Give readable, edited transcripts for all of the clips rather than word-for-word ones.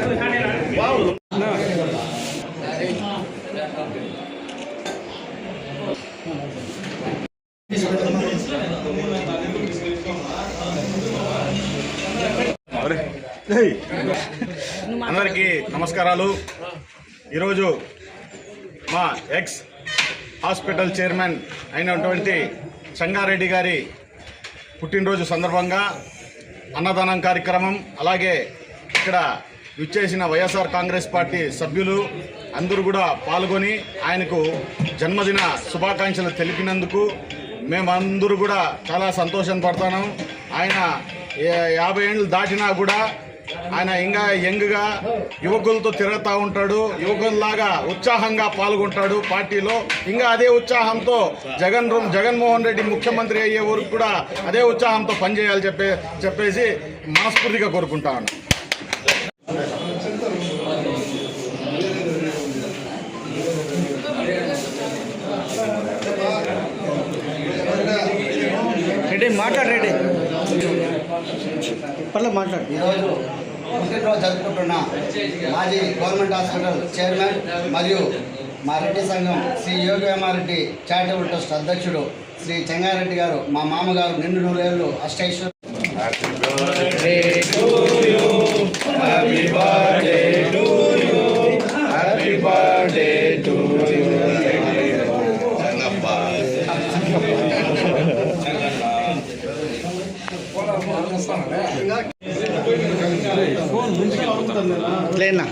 అందరికీ నమస్కారాలు. ఈరోజు మా ఎక్స్ హాస్పిటల్ చైర్మన్ అయినటువంటి సంగారెడ్డి గారి పుట్టినరోజు సందర్భంగా అన్నదానం కార్యక్రమం, అలాగే ఇక్కడ విచ్చేసిన వైఎస్ఆర్ కాంగ్రెస్ పార్టీ సభ్యులు అందరూ కూడా పాల్గొని ఆయనకు జన్మదిన శుభాకాంక్షలు తెలిపినందుకు మేమందరూ కూడా చాలా సంతోషం పడుతున్నాం. ఆయన 50 ఏళ్ళు దాటినా కూడా ఆయన ఇంకా యంగ్గా యువకులతో తిరుగుతూ ఉంటాడు, యువకుల్లాగా ఉత్సాహంగా పాల్గొంటాడు పార్టీలో. ఇంకా అదే ఉత్సాహంతో జగన్మోహన్ రెడ్డి ముఖ్యమంత్రి అయ్యే వరకు కూడా అదే ఉత్సాహంతో పనిచేయాలని చెప్పేసి మనస్ఫూర్తిగా కోరుకుంటాను. మాట్లాడండి. ఈరోజు పుట్టినరోజు జరుపుకుంటున్న మాజీ గవర్నమెంట్ హాస్పిటల్ చైర్మన్ మరియు మా రెడ్డి సంఘం శ్రీ యోగి వేమారెడ్డి చారిటబుల్ ట్రస్ట్ అధ్యక్షుడు శ్రీ చెంగారెడ్డి గారు, మా మామగారు నిండు 100 ఏళ్ళు అష్టైశ్వర్యం. లేనా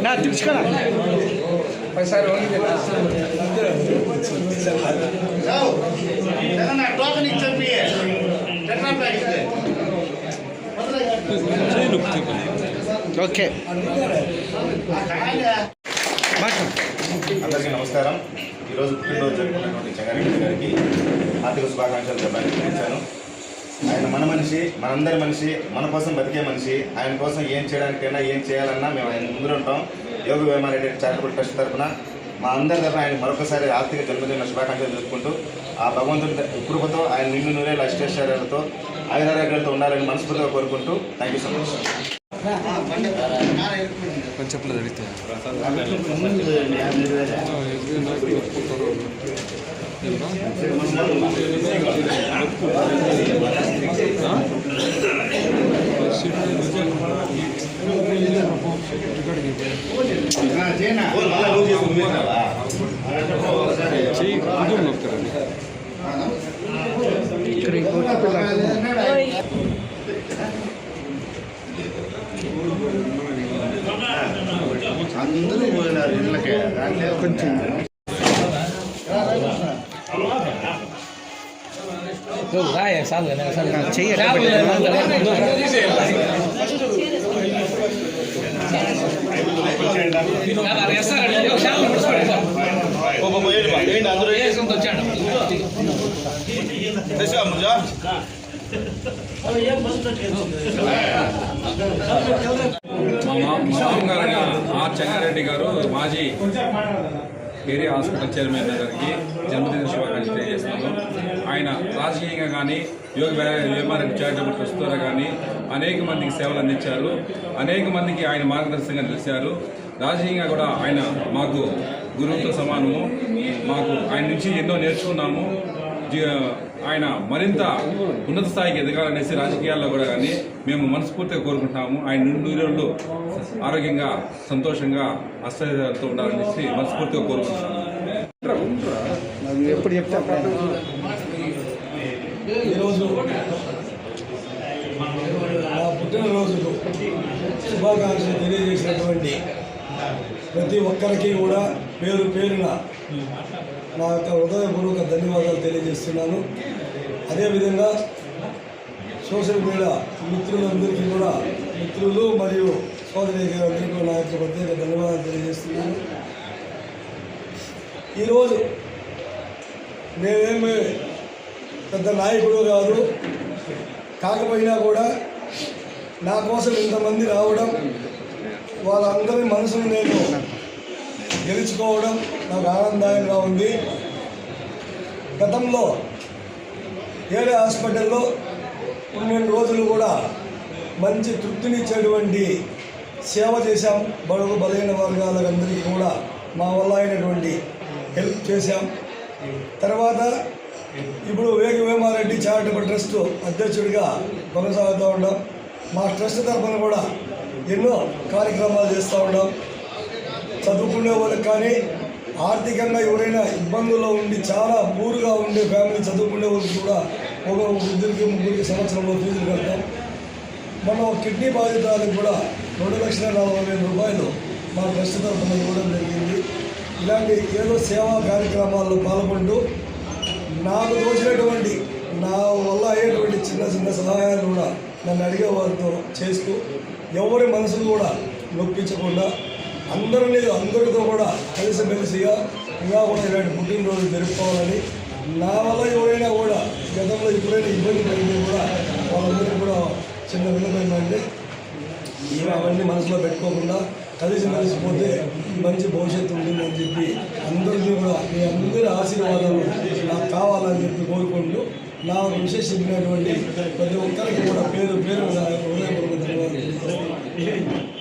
నా తెచ్చుకోరా పైసా ఓకే. అందరికీ నమస్కారం. ఈరోజు పుట్టినరోజు జరుపుకున్నటువంటి చెంగారెడ్డి గారికి ఆర్థిక శుభాకాంక్షలు చెప్పడానికి పిలిచాను. ఆయన మన మనిషి, మనందరి మనిషి, మన కోసం బతికే మనిషి. ఆయన కోసం ఏం చేయడానికైనా ఏం చేయాలన్నా మేము ఆయన ముందు ఉంటాం. యోగి వేమారెడ్డి చారిటబుల్ ట్రస్ట్ తరఫున మా అందరి తరఫున ఆయన మరొకసారి ఆర్థిక జన్మదిన శుభాకాంక్షలు జరుపుకుంటూ ఆ భగవంతుడి కృపతో ఆయన నిండు 100 ఏళ్ళ అష్టైశ్వర్యాలతో ఆయురారోగ్యాలతో ఉండాలని మనస్ఫూర్తిగా కోరుకుంటూ థ్యాంక్ యూ సో మచ్. అందరూ పోయినారు ఇళ్ళకే కొంచెం ఆర్ చెంగారెడ్డి గారు మాజీ ఏరియా హాస్పిటల్ చైర్మన్ గారికి జన్మదిన శుభాకాంక్షలు తెలియజేస్తున్నాను. ఆయన రాజకీయంగా కానీ యోగి వేమారెడ్డి చారిటబుల్ ట్రస్ట్ ద్వారా కానీ అనేక మందికి సేవలు అందించారు. అనేక మందికి ఆయన మార్గదర్శకంగా నిలిచారు. రాజకీయంగా కూడా ఆయన మాకు గురువుతో సమానము. మాకు ఆయన నుంచి ఎన్నో నేర్చుకున్నాము. ఆయన మరింత ఉన్నత స్థాయికి ఎదగాలనేసి రాజకీయాల్లో కూడా కానీ మేము మనస్ఫూర్తిగా కోరుకుంటాము. ఆయన 100 ఏళ్ళు ఆరోగ్యంగా సంతోషంగా అష్టైశ్వర్యాలతో ఉండాలనేసి మనస్ఫూర్తిగా కోరుకుంటున్నాము. ఎప్పుడు చెప్తా ఈరోజు నా పుట్టినరోజు శుభాకాంక్షలు తెలియజేసినటువంటి ప్రతి ఒక్కరికి కూడా పేరు పేరున నా యొక్క హృదయపూర్వక ధన్యవాదాలు తెలియజేస్తున్నాను. అదేవిధంగా సోషల్ మీడియా మిత్రులందరికీ కూడా, మిత్రులు మరియు సోదరులందరికీ నా యొక్క ప్రత్యేక ధన్యవాదాలు తెలియజేస్తున్నాను. ఈరోజు మేమేమి పెద్ద నాయకుడు కాదు, కాకపోయినా కూడా నా కోసం ఇంతమంది రావడం, వాళ్ళందరి మనసును నేను గెలుచుకోవడం నాకు ఆనందదాయంగా ఉంది. గతంలో ఏరే హాస్పిటల్లో 12 రోజులు కూడా మంచి తృప్తినిచ్చేటువంటి సేవ చేశాం. బడుగు బలహీన వర్గాలందరికీ కూడా మా వల్ల అయినటువంటి హెల్ప్ చేశాం. తర్వాత ఇప్పుడు వేమారెడ్డి చారిటబుల్ ట్రస్ట్ అధ్యక్షుడిగా కొనసాగుతూ ఉన్నాం. మా ట్రస్ట్ తరఫున కూడా ఎన్నో కార్యక్రమాలు చేస్తూ ఉన్నాం. చదువుకునే వాళ్ళకి కానీ, ఆర్థికంగా ఎవరైనా ఇబ్బందుల్లో ఉండి చాలా పూర్గా ఉండే ఫ్యామిలీ చదువుకునే వాళ్ళకి కూడా ఒక 2-3 సంవత్సరంలో ఫీజులు కడతాం. మనం కిడ్నీ బాధితులకు కూడా 2,40,000 రూపాయలు మా ట్రస్ట్ తరఫున ఇవ్వడం జరిగింది. ఇలాంటి ఏదో సేవా కార్యక్రమాల్లో పాల్గొంటూ నాకు తోచినటువంటి నా వల్ల అయ్యేటువంటి చిన్న సహాయాలు కూడా నన్ను అడిగే వారితో చేస్తూ ఎవరి మనసును కూడా నొప్పించకుండా అందరితో కూడా కలిసిమెలిసిగా ఇంకా కూడా ఇలాంటి పుట్టినరోజు జరుపుకోవాలని, నా వల్ల ఎవరైనా కూడా గతంలో ఎప్పుడైనా ఇబ్బంది పడితే కూడా వాళ్ళందరికీ కూడా చిన్న విన్నపం అవన్నీ మనసులో పెట్టుకోకుండా కలిసిమెలిసిపోతే మంచి భవిష్యత్తు ఉంటుందని చెప్పి అందరికీ కూడా మీ అందరి ఆశీర్వాదాలు నాకు కావాలని చెప్పి కోరుకుంటూ నాకు విశేషమైనటువంటి ప్రతి ఒక్కరికి కూడా పేరు హృదయపూర్వక ధన్యవాదాలు.